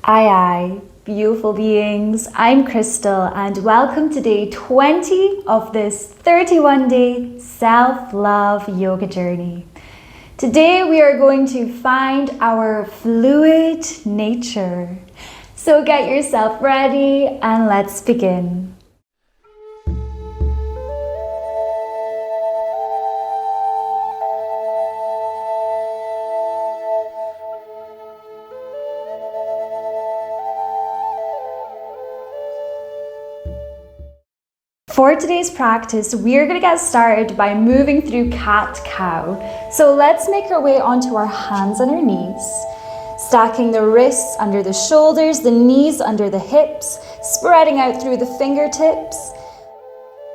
Aye, beautiful beings. I'm Crystal and welcome to day 20 of this 31-day self-love yoga journey. Today we are going to find our fluid nature. So get yourself ready and let's begin. For today's practice, we're going to get started by moving through cat-cow. So let's make our way onto our hands and our knees, stacking the wrists under the shoulders, the knees under the hips, spreading out through the fingertips.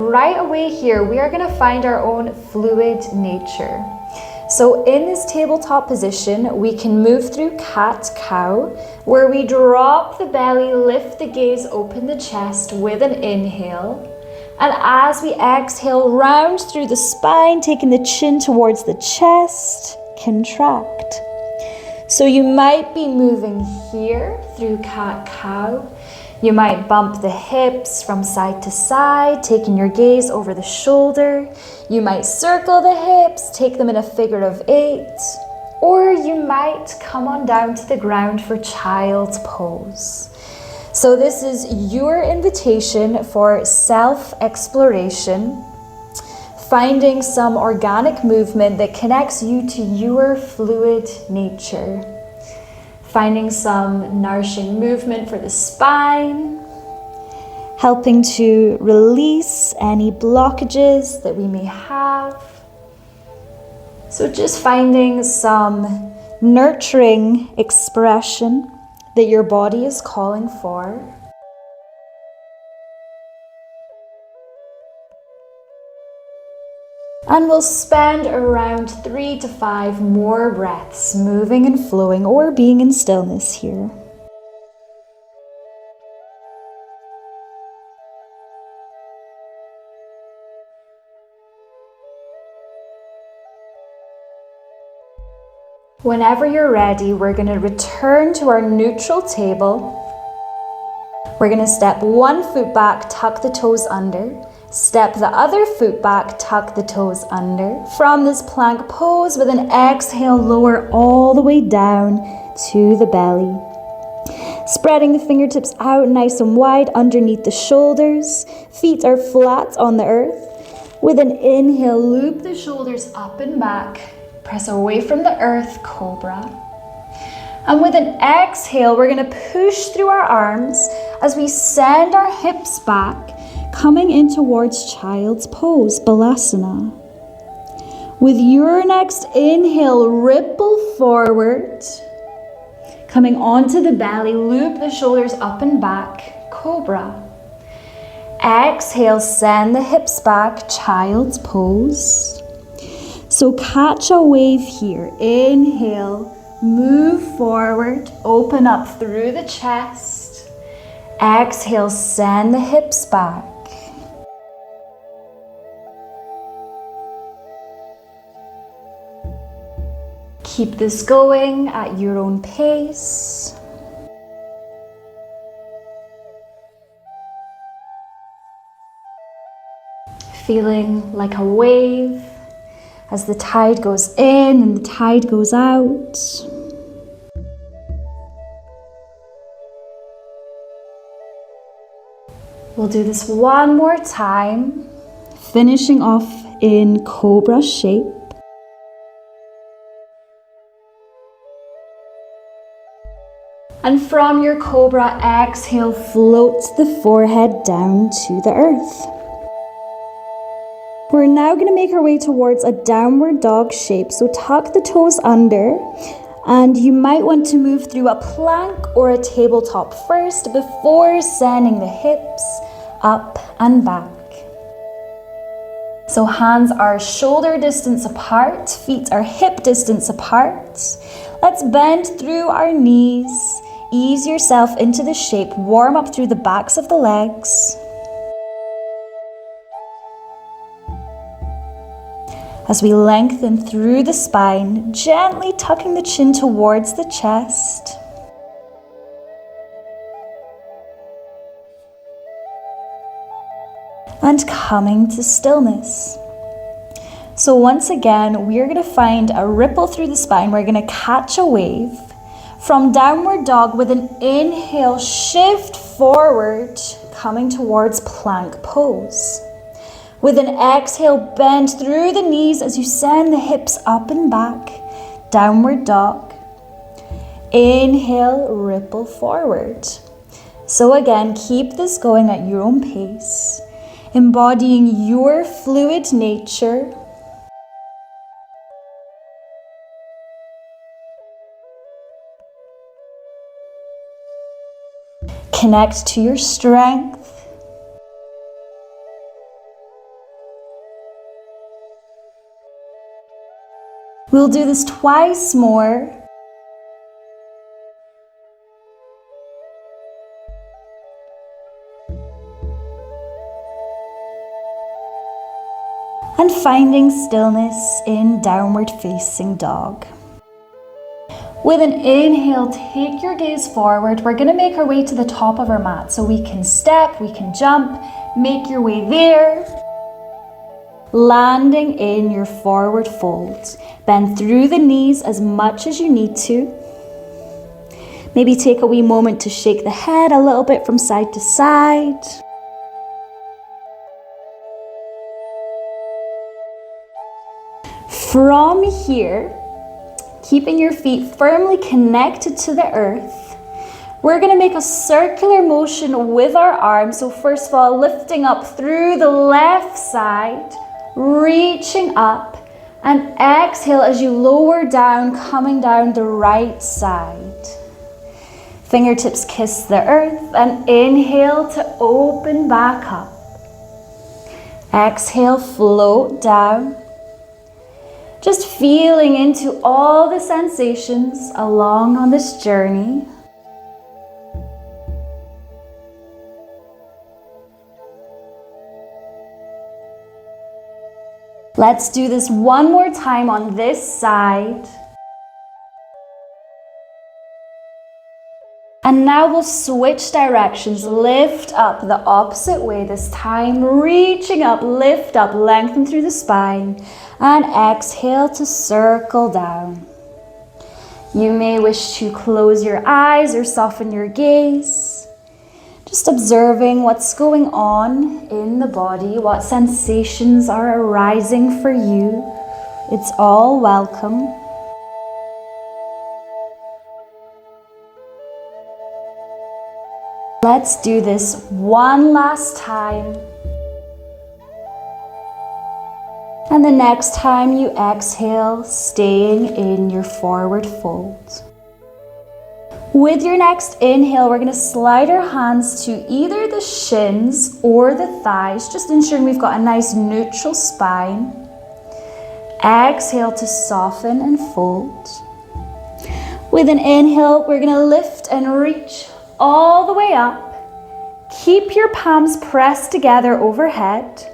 Right away here, we are going to find our own fluid nature. So in this tabletop position, we can move through cat-cow, where we drop the belly, lift the gaze, open the chest with an inhale. And as we exhale, round through the spine, taking the chin towards the chest, contract. So you might be moving here through cat-cow. You might bump the hips from side to side, taking your gaze over the shoulder. You might circle the hips, take them in a figure of 8. Or you might come on down to the ground for child's pose. So this is your invitation for self-exploration, finding some organic movement that connects you to your fluid nature, finding some nourishing movement for the spine, helping to release any blockages that we may have. So just finding some nurturing expression that your body is calling for. And we'll spend around 3 to 5 more breaths moving and flowing or being in stillness here. Whenever you're ready, we're going to return to our neutral table. We're going to step one foot back, tuck the toes under. Step the other foot back, tuck the toes under. From this plank pose, with an exhale, lower all the way down to the belly. Spreading the fingertips out nice and wide underneath the shoulders. Feet are flat on the earth. With an inhale, loop the shoulders up and back. Press away from the earth, cobra. And with an exhale, we're going to push through our arms as we send our hips back, coming in towards child's pose, balasana. With your next inhale, ripple forward, coming onto the belly, loop the shoulders up and back, cobra. Exhale, send the hips back, child's pose. So catch a wave here. Inhale, move forward, open up through the chest. Exhale, send the hips back. Keep this going at your own pace. Feeling like a wave as the tide goes in and the tide goes out. We'll do this one more time, finishing off in cobra shape. And from your cobra, exhale, float the forehead down to the earth. We're now going to make our way towards a downward dog shape. So tuck the toes under, and you might want to move through a plank or a tabletop first before sending the hips up and back. So hands are shoulder distance apart, feet are hip distance apart. Let's bend through our knees, ease yourself into the shape, warm up through the backs of the legs. As we lengthen through the spine, gently tucking the chin towards the chest. and coming to stillness. So once again, we're going to find a ripple through the spine. We're going to catch a wave. From downward dog, with an inhale, shift forward, coming towards plank pose. With an exhale, bend through the knees as you send the hips up and back, downward dog. Inhale, ripple forward. So again, keep this going at your own pace, embodying your fluid nature. Connect to your strength. We'll do this twice more. And finding stillness in downward facing dog. With an inhale, take your gaze forward. We're going to make our way to the top of our mat. So we can step, we can jump, make your way there. Landing in your forward fold. Bend through the knees as much as you need to. Maybe take a wee moment to shake the head a little bit from side to side. From here, keeping your feet firmly connected to the earth, we're going to make a circular motion with our arms. So first of all, lifting up through the left side, reaching up, and exhale as you lower down, coming down the right side. Fingertips kiss the earth, and inhale to open back up. Exhale, float down. Just feeling into all the sensations along on this journey. Let's do this one more time on this side. And now we'll switch directions. Lift up the opposite way this time. Reaching up, lift up, lengthen through the spine. And exhale to circle down. You may wish to close your eyes or soften your gaze. Just observing what's going on in the body, what sensations are arising for you. It's all welcome. Let's do this one last time. And the next time you exhale, staying in your forward fold. With your next inhale, we're going to slide our hands to either the shins or the thighs, just ensuring we've got a nice neutral spine. Exhale to soften and fold. With an inhale, we're going to lift and reach all the way up. Keep your palms pressed together overhead.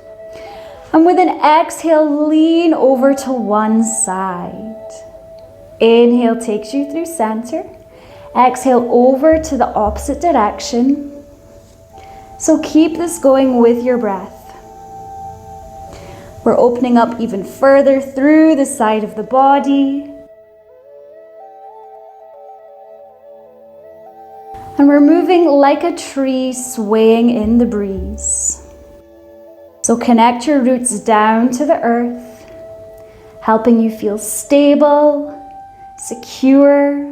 And with an exhale, lean over to one side. Inhale takes you through center. Exhale over to the opposite direction. So keep this going with your breath. We're opening up even further through the side of the body. And we're moving like a tree swaying in the breeze. So connect your roots down to the earth, helping you feel stable, secure,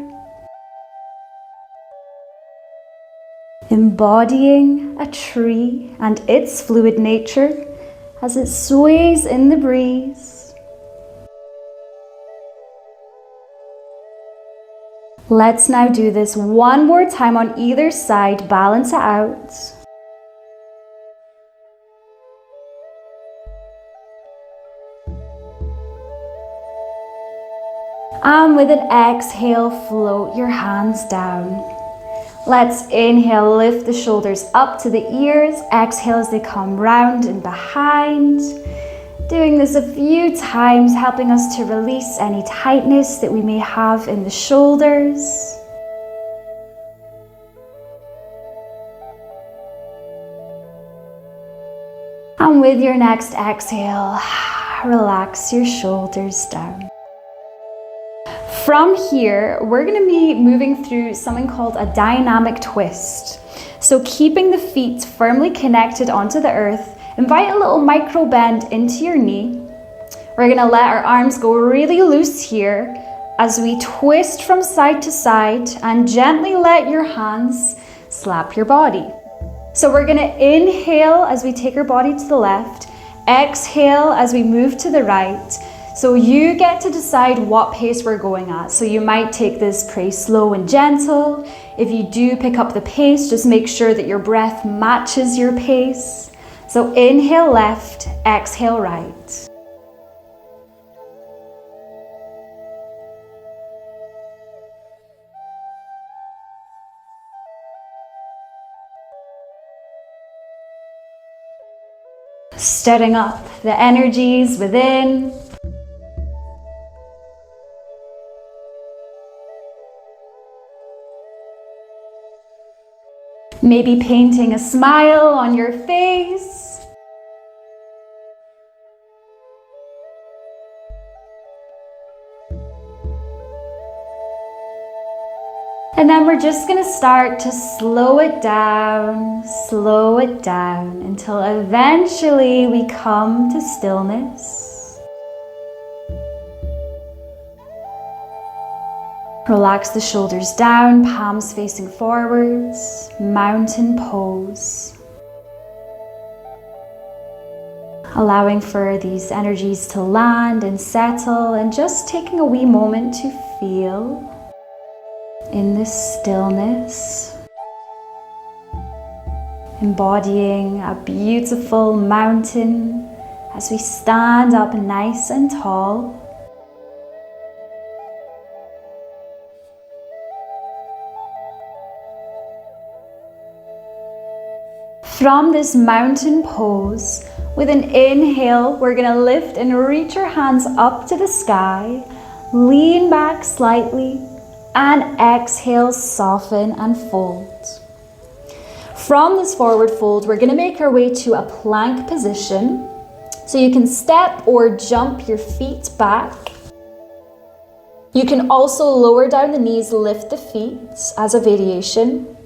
embodying a tree and its fluid nature as it sways in the breeze. Let's now do this one more time on either side. Balance it out. And with an exhale, float your hands down. Let's inhale, lift the shoulders up to the ears. Exhale as they come round and behind. Doing this a few times, helping us to release any tightness that we may have in the shoulders. And with your next exhale, relax your shoulders down. From here, we're going to be moving through something called a dynamic twist. So keeping the feet firmly connected onto the earth, invite a little micro bend into your knee. We're going to let our arms go really loose here as we twist from side to side and gently let your hands slap your body. So we're going to inhale as we take our body to the left, exhale as we move to the right. So you get to decide what pace we're going at. So you might take this pretty slow and gentle. If you do pick up the pace, just make sure that your breath matches your pace. So inhale left, exhale right. Stirring up the energies within. Maybe painting a smile on your face. And then we're just going to start to slow it down until eventually we come to stillness. Relax the shoulders down, palms facing forwards, mountain pose. Allowing for these energies to land and settle, and just taking a wee moment to feel in this stillness. Embodying a beautiful mountain as we stand up nice and tall. From this mountain pose, with an inhale, we're going to lift and reach our hands up to the sky, lean back slightly, and exhale, soften and fold. From this forward fold, we're going to make our way to a plank position. So you can step or jump your feet back. You can also lower down the knees, lift the feet as a variation.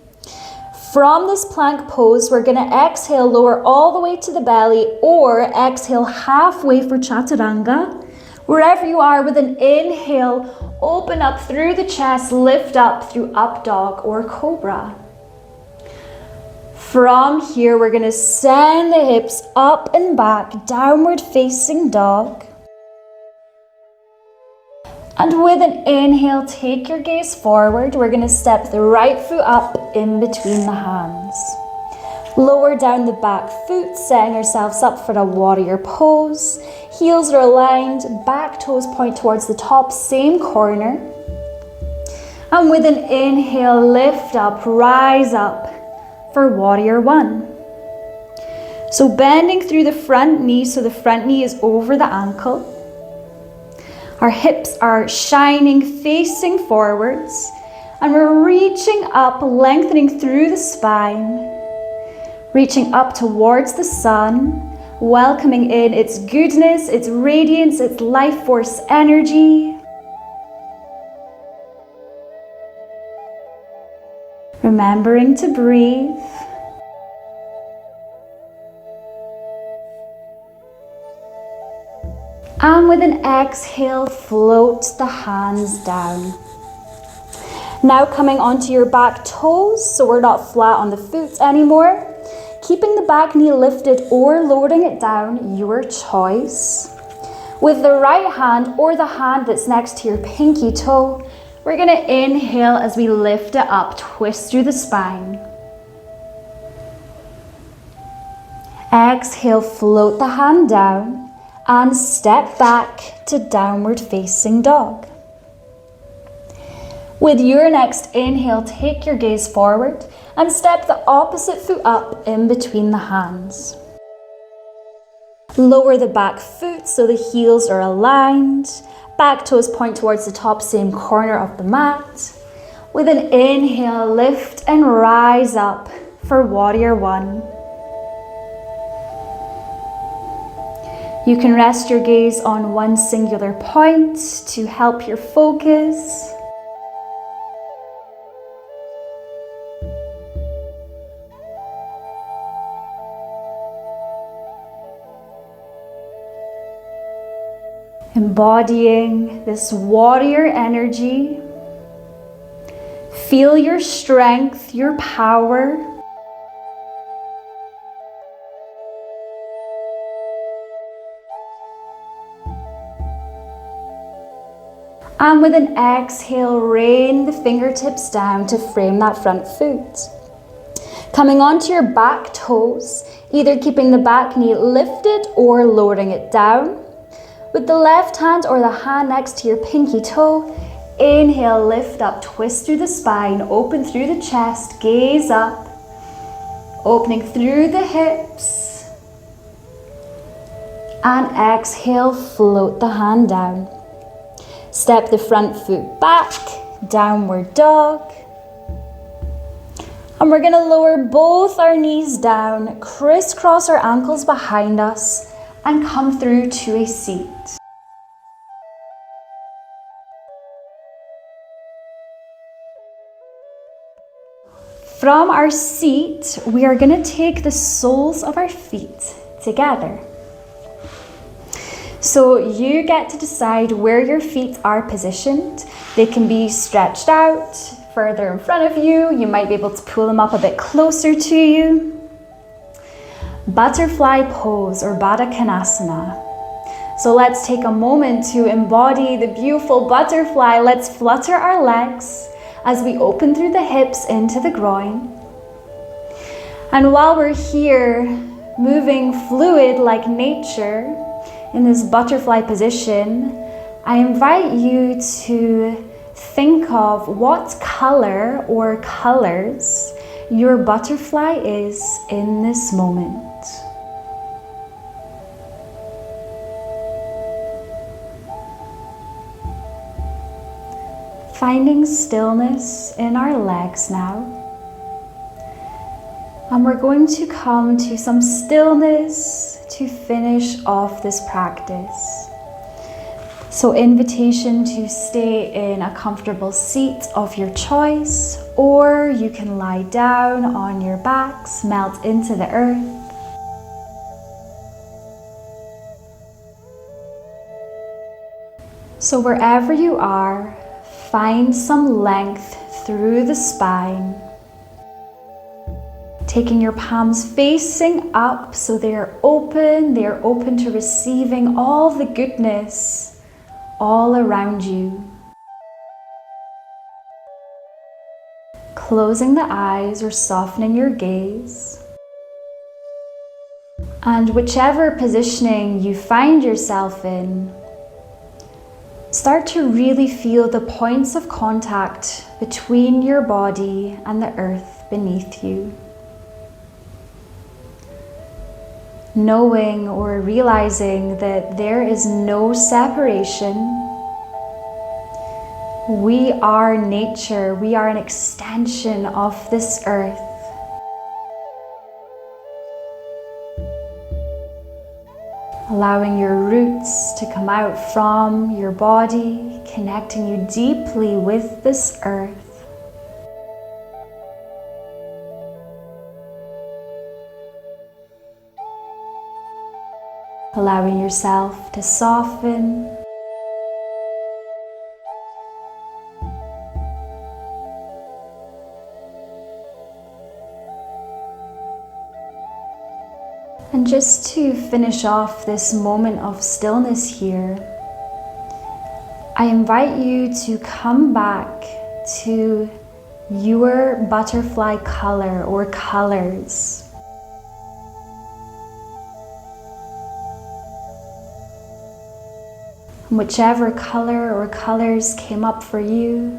From this plank pose, we're going to exhale, lower all the way to the belly, or exhale halfway for chaturanga. Wherever you are, with an inhale, open up through the chest, lift up through up dog or cobra. From here, we're going to send the hips up and back, downward facing dog. And with an inhale, take your gaze forward. We're going to step the right foot up in between the hands. Lower down the back foot, setting ourselves up for a warrior pose. Heels are aligned, back toes point towards the top, same corner. And with an inhale, lift up, rise up for warrior one. So bending through the front knee, so the front knee is over the ankle. Our hips are shining, facing forwards, and we're reaching up, lengthening through the spine, reaching up towards the sun, welcoming in its goodness, its radiance, its life force energy. Remembering to breathe. And with an exhale, float the hands down. Now coming onto your back toes, so we're not flat on the foot anymore. Keeping the back knee lifted or lowering it down, your choice. With the right hand or the hand that's next to your pinky toe, we're going to inhale as we lift it up, twist through the spine. Exhale, float the hand down. And step back to downward facing dog. With your next inhale, take your gaze forward and step the opposite foot up in between the hands. Lower the back foot so the heels are aligned. Back toes point towards the top, same corner of the mat. With an inhale, lift and rise up for warrior one. You can rest your gaze on one singular point to help your focus. Embodying this warrior energy. Feel your strength, your power. And with an exhale, rain the fingertips down to frame that front foot. Coming onto your back toes, either keeping the back knee lifted or lowering it down. With the left hand or the hand next to your pinky toe, inhale, lift up, twist through the spine, open through the chest, gaze up, opening through the hips. And exhale, float the hand down. Step the front foot back, downward dog. And we're gonna lower both our knees down, crisscross our ankles behind us, and come through to a seat. From our seat, we are gonna take the soles of our feet together. So you get to decide where your feet are positioned. They can be stretched out further in front of you. You might be able to pull them up a bit closer to you. Butterfly pose or Baddha Konasana. So let's take a moment to embody the beautiful butterfly. Let's flutter our legs as we open through the hips into the groin. And while we're here, moving fluid like nature in this butterfly position, I invite you to think of what color or colors your butterfly is in this moment. Finding stillness in our legs now. And we're going to come to some stillness to finish off this practice. So invitation to stay in a comfortable seat of your choice, or you can lie down on your backs, melt into the earth. So wherever you are, find some length through the spine. Taking your palms facing up so they are open to receiving all the goodness all around you. Closing the eyes or softening your gaze. And whichever positioning you find yourself in, start to really feel the points of contact between your body and the earth beneath you. Knowing or realizing that there is no separation. We are nature, we are an extension of this earth. Allowing your roots to come out from your body, connecting you deeply with this earth. Allowing yourself to soften. And just to finish off this moment of stillness here, I invite you to come back to your butterfly color or colors. Whichever color or colors came up for you,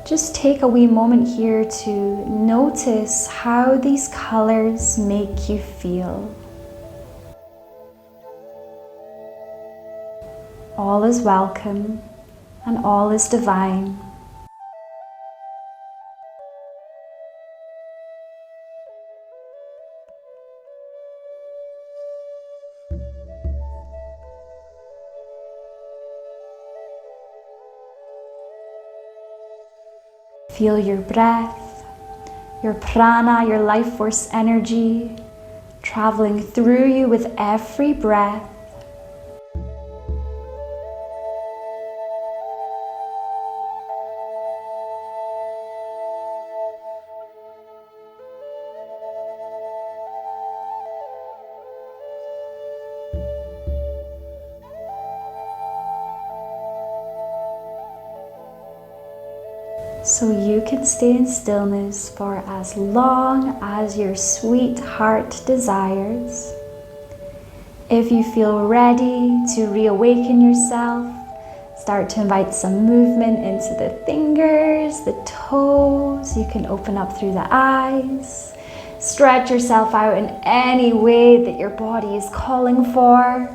just take a wee moment here to notice how these colors make you feel. All is welcome and all is divine. Feel your breath, your prana, your life force energy traveling through you with every breath. So you can stay in stillness for as long as your sweet heart desires. If you feel ready to reawaken yourself, start to invite some movement into the fingers, the toes. You can open up through the eyes. Stretch yourself out in any way that your body is calling for.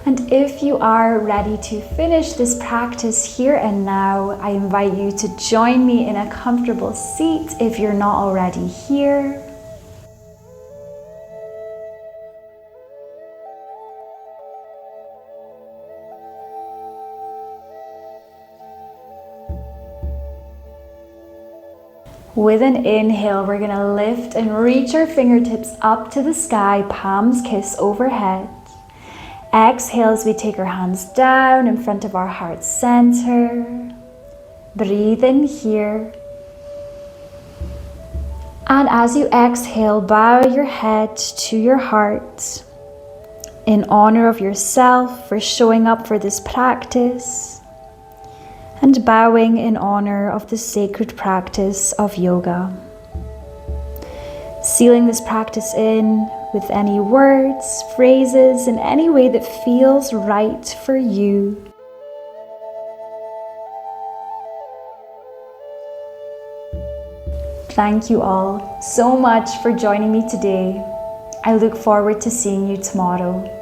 And if you are ready to finish this practice here and now, I invite you to join me in a comfortable seat if you're not already here. With an inhale, we're going to lift and reach our fingertips up to the sky, palms kiss overhead. Exhale as we take our hands down in front of our heart center. Breathe in here. And as you exhale, bow your head to your heart in honor of yourself for showing up for this practice, and bowing in honor of the sacred practice of yoga. Sealing this practice in with any words, phrases, in any way that feels right for you. Thank you all so much for joining me today. I look forward to seeing you tomorrow.